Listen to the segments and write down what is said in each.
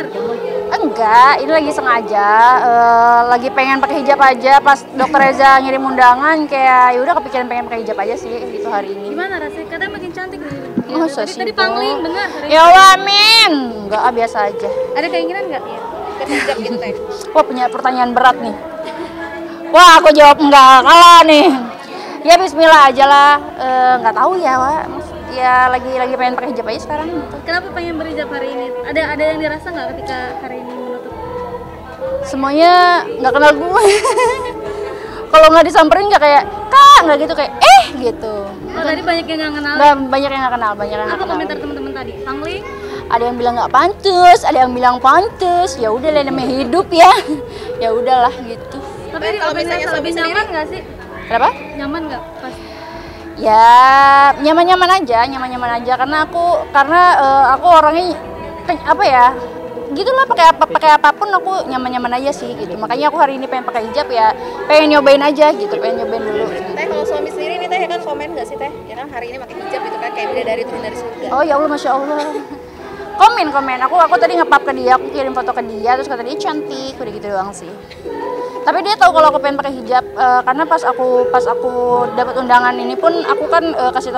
benar? Enggak, ini lagi sengaja, lagi pengen pakai hijab aja. Pas Dokter Reza ngirim undangan, kayak yaudah kepikiran pengen pakai hijab aja sih gitu hari ini. Gimana rasanya? Katanya makin cantik nih. Oh, Tadi pangling benar. Ya Allah, amin. Enggak, biasa aja. Ada keinginan nggak? Iya. Hijab gitu teh. Wah, punya pertanyaan berat nih. Wah, aku jawab enggak, kalah nih. Ya Bismillah aja lah. Nggak tahu ya, Wak. Ya lagi pengen pakai hijab aja sekarang. Kenapa pengen berhijab hari ini? Ada yang dirasa nggak ketika hari ini menutup? Semuanya nggak kenal gue. Kalau nggak disamperin nggak kayak kak, nggak gitu kayak gitu. Oh, tadi banyak yang nggak kenal. Banyak yang nggak kenal, banyak yang nggak Apa kenal. komentar teman-teman tadi? Pangling? Ada yang bilang nggak pantas, ada yang bilang pantas. Ya udah lah, namanya hidup ya. Ya udahlah gitu. Tapi kalau misalnya lebih nyaman nggak sih? Kenapa? Nyaman nggak pas? Ya nyaman-nyaman aja karena aku orangnya apa ya? Gitulah, pakai apapun aku nyaman-nyaman aja sih gitu. Makanya aku hari ini pengen pakai hijab, ya pengen nyobain aja gitu, pengen nyobain dulu. Teh, kalau suami sendiri nih Teh kan komen nggak sih Teh? Ya kan hari ini pakai hijab gitu kan, kayak bidadari turun dari surga. Oh ya Allah, Masya Allah. Komen. Aku tadi nge-pub ke dia, aku kirim foto ke dia, terus kata dia cantik, udah gitu doang sih. Tapi dia tahu kalau aku pengen pakai hijab, karena pas aku dapat undangan ini pun aku kan kasih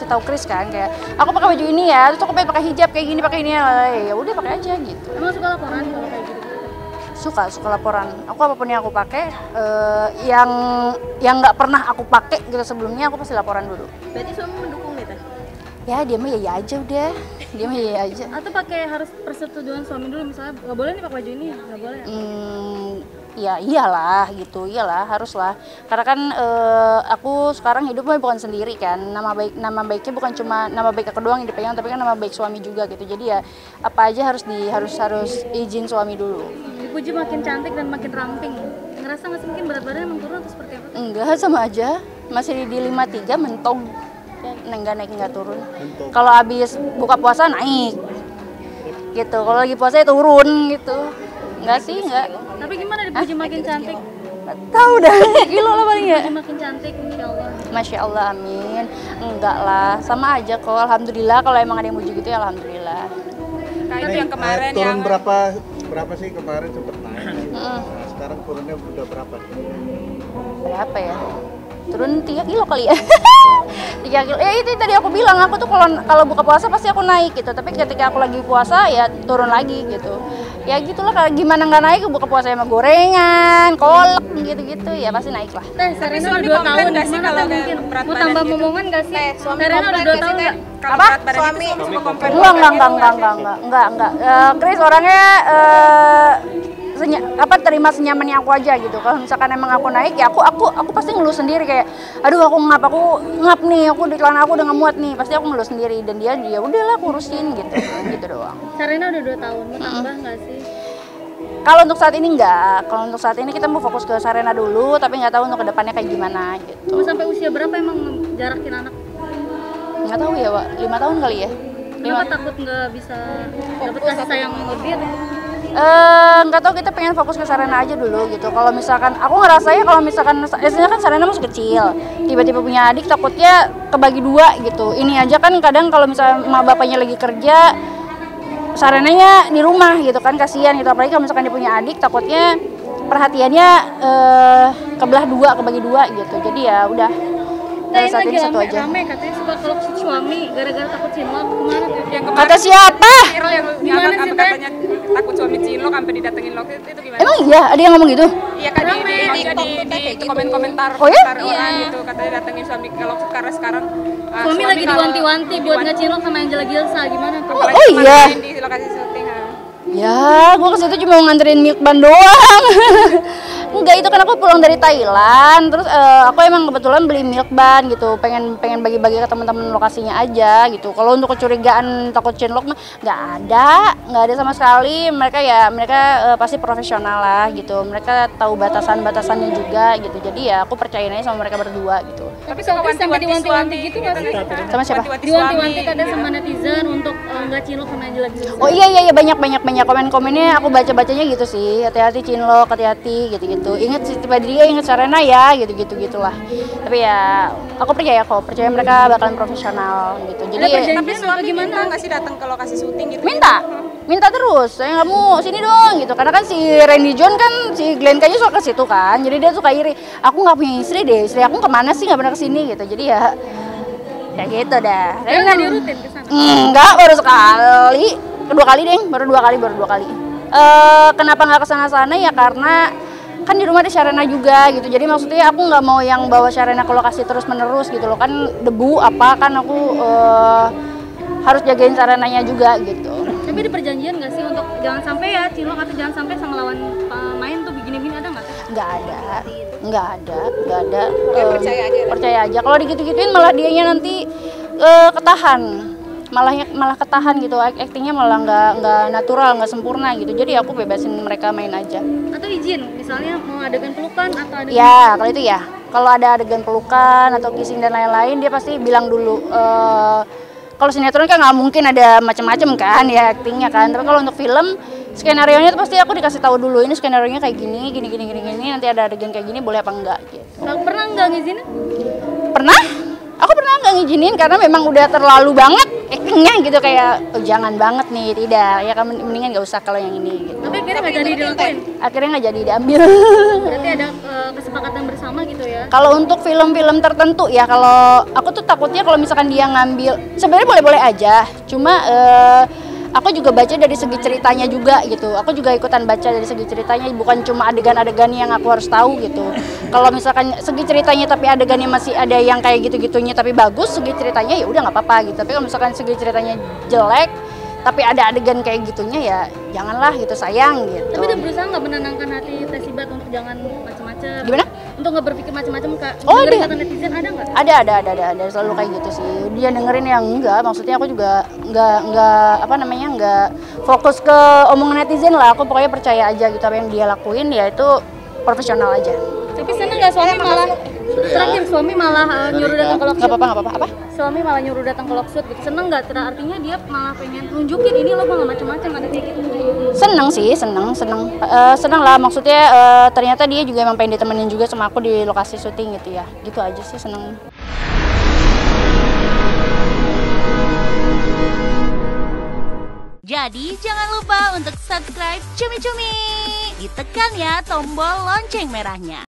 tahu Chris kan, kayak aku pakai baju ini ya, terus aku pengen pakai hijab kayak gini, pakai ini ya udah pakai aja gitu. Emang suka laporan kalau kayak gitu? Suka laporan. Aku apapun yang aku pakai, yang nggak pernah aku pakai gitu sebelumnya, aku pasti laporan dulu. Berarti suami mendukung nih Teh? Ya dia mah ya aja udah, dia mah ya aja. Atau pakai harus persetujuan suami dulu, misalnya nggak boleh nih pakai baju ini, nggak boleh? Ya iyalah gitu, haruslah. Karena kan aku sekarang hidupnya bukan sendiri kan. Nama baiknya bukan cuma nama baik aku doang yang dipegang, tapi kan nama baik suami juga gitu. Jadi ya apa aja harus izin suami dulu. Dipuji makin cantik dan makin ramping. Ngerasa nggak sih mungkin berat badannya emang turun atau seperti apa? Enggak, sama aja. Masih di 53 mentong. Nggak turun. Kalau habis buka puasa naik. Gitu. Kalau lagi puasa ya turun gitu. Enggak sih, enggak. Tapi gimana dipuji makin cantik? Tahu dah, kilo lah paling ya. Makin cantik, Masya Allah. Masya Allah, amin. Enggak lah, sama aja kok. Alhamdulillah, kalau emang ada yang muji gitu ya alhamdulillah. Kayak itu yang kemarin turun yang berapa sih kemarin sempat naik? Nah, sekarang turunnya udah berapa? Berapa ya? Turun 3 kilo kali ya. 3 kilo. Ya itu tadi aku bilang, aku tuh kalau buka puasa pasti aku naik gitu. Tapi ketika aku lagi puasa ya turun lagi gitu. Ya gitulah, gimana nggak naik buka puasa sama gorengan, kolak gitu-gitu ya pasti naik lah. Teh, Serena udah 2 tahun, gimana Teh mungkin? Mau tambah momongan nggak sih? Serena udah 2 tahun nggak? Apa? Suami Enggak. Chris orangnya terima senyamannya aku aja gitu. Kalau misalkan emang aku naik ya aku pasti ngeluh sendiri kayak aduh aku ngap nih, aku di celana aku udah nggak muat nih, pasti aku ngeluh sendiri dan dia udahlah aku urusin gitu doang. Serena udah 2 tahun, mau tambah nggak sih? Kalau untuk saat ini enggak, kalau untuk saat ini kita mau fokus ke Serena dulu, tapi nggak tahu untuk kedepannya kayak gimana gitu. Mau sampai usia berapa emang jarakin anak? Nggak tahu ya, Wak. 5 tahun kali ya. Kenapa takut nggak bisa dapet kasih sayang lebih atau? Nggak tahu, kita pengen fokus ke Serena aja dulu gitu. Kalau misalkan aku ngerasanya kalau misalkan biasanya kan Serena masih kecil, tiba-tiba punya adik takutnya kebagi 2 gitu. Ini aja kan kadang kalau misalnya emak bapaknya lagi kerja, Serenanya di rumah gitu kan, kasihan gitu. Apalagi kalau misalkan dia punya adik, takutnya perhatiannya kebagi 2 gitu. Jadi ya udah. Nah, Saat ini satu aja. Rame katanya suka kalau suami gara-gara takut cinlok kemana tuh? yang kemarin Kata siapa? yang Gimana sih, Teh? katanya takut suami cinlok sampai didatengin lo, itu gimana? Emang iya ada yang ngomong gitu? Iya kan di komen-komentar Oh ya? orang gitu, katanya datengin suami kalau sekarang Suami lagi diwanti-wanti buat nggak cinlok sama Angela Gilsa, gimana tuh? Oh iya. Di lokasi syuting. Ya, gue kesitu cuma mau nganterin milk ban doang. Enggak, itu kan aku pulang dari Thailand, terus aku emang kebetulan beli milk ban gitu, pengen bagi-bagi ke teman-teman lokasinya aja gitu. Kalau untuk kecurigaan takut cinlok mah nggak ada sama sekali. Mereka pasti profesional lah gitu. Mereka tahu batasannya juga gitu. Jadi ya aku percayain aja sama mereka berdua gitu. Tapi sampai diwanti-wanti gitu nggak sih? Sama siapa? Diwanti-wanti kadang sama netizen untuk nggak cinlok sama Angela Gilsa. Oh iya banyak komen-komennya, aku baca-bacanya gitu sih. Hati-hati cinlok, hati-hati gitu-gitu. Ingat si tiba dia, ingat Serena ya gitu-gitulah. Tapi ya aku percaya mereka bakalan profesional gitu. Jadi tapi suami gimana nggak sih datang ke lokasi syuting gitu? minta minta terus, saya kamu sini dong gitu, karena kan si Randy John kan si Glenn kayaknya suka ke situ kan, jadi dia suka iri, aku nggak punya istri deh, istri aku kemana sih nggak pernah kesini gitu, jadi ya gitu dah. Nggak dirutin ke sana? Enggak, baru sekali, baru dua kali. Kenapa nggak kesana-sana ya karena kan di rumah ada Sharena juga gitu, jadi maksudnya aku nggak mau yang bawa Sharena ke lokasi terus-menerus gitu loh, kan debu apa kan aku harus jagain Sharenanya juga gitu. Tapi ada perjanjian nggak sih untuk jangan sampai ya Cinlok atau jangan sampai sama lawan pemain tuh begini-begini, ada nggak? Nggak ada. Percaya aja. Kalau digitu-gituin malah dianya nanti ketahan. Malah ketahan gitu, aktingnya malah nggak natural, nggak sempurna gitu, jadi aku bebasin mereka main aja. Atau izin, misalnya mau adegan pelukan atau adegan Ya kalau itu ya, kalau ada adegan pelukan atau kissing dan lain-lain dia pasti bilang dulu. Kalau sinetron kan nggak mungkin ada macam-macam kan ya aktingnya kan, tapi kalau untuk film skenario nya itu pasti aku dikasih tahu dulu, ini skenario nya kayak gini, nanti ada adegan kayak gini boleh apa enggak gitu. Pernah nggak ngizinin? Pernah? Aku pernah nggak ngizinin karena memang udah terlalu banget actingnya gitu, kayak jangan banget nih, tidak ya kan, mendingan nggak usah kalau yang ini gitu. Tapi akhirnya nggak jadi dilakuin? Akhirnya nggak jadi diambil. Berarti ada kesepakatan bersama gitu ya? Kalau untuk film-film tertentu ya, kalau aku tuh takutnya kalau misalkan dia ngambil, sebenarnya boleh-boleh aja, cuma aku juga baca dari segi ceritanya juga gitu. Aku juga ikutan baca dari segi ceritanya, bukan cuma adegan-adegan yang aku harus tahu gitu. Kalau misalkan segi ceritanya tapi adegannya masih ada yang kayak gitu-gitunya tapi bagus, segi ceritanya ya udah nggak apa-apa gitu. Tapi kalau misalkan segi ceritanya jelek tapi ada adegan kayak gitunya ya janganlah gitu, sayang gitu. Tapi udah berusaha nggak menenangkan hati Tesibat untuk jangan macam-macam? Gimana? Untuk nggak berpikir macam-macam, Kak. Oh, dengerin dia. kata netizen ada nggak? Ada selalu kayak gitu sih. Dia dengerin yang enggak, maksudnya aku juga enggak fokus ke omongan netizen lah. Aku pokoknya percaya aja gitu, apa yang dia lakuin ya itu profesional aja. Tapi seneng nggak suami malah terakhir suami malah nyuruh datang ke Nggak Lokshoot? apa-apa. Suami malah nyuruh datang ke Lokshoot gitu. Seneng nggak? Artinya dia malah pengen nunjukin ini lo nggak macam-macam, ada kayak gitu. Seneng sih, seneng lah, maksudnya ternyata dia juga emang pengen ditemenin juga sama aku di lokasi syuting gitu ya, gitu aja sih, seneng. Jadi jangan lupa untuk subscribe Cumi Cumi, ditekan ya tombol lonceng merahnya.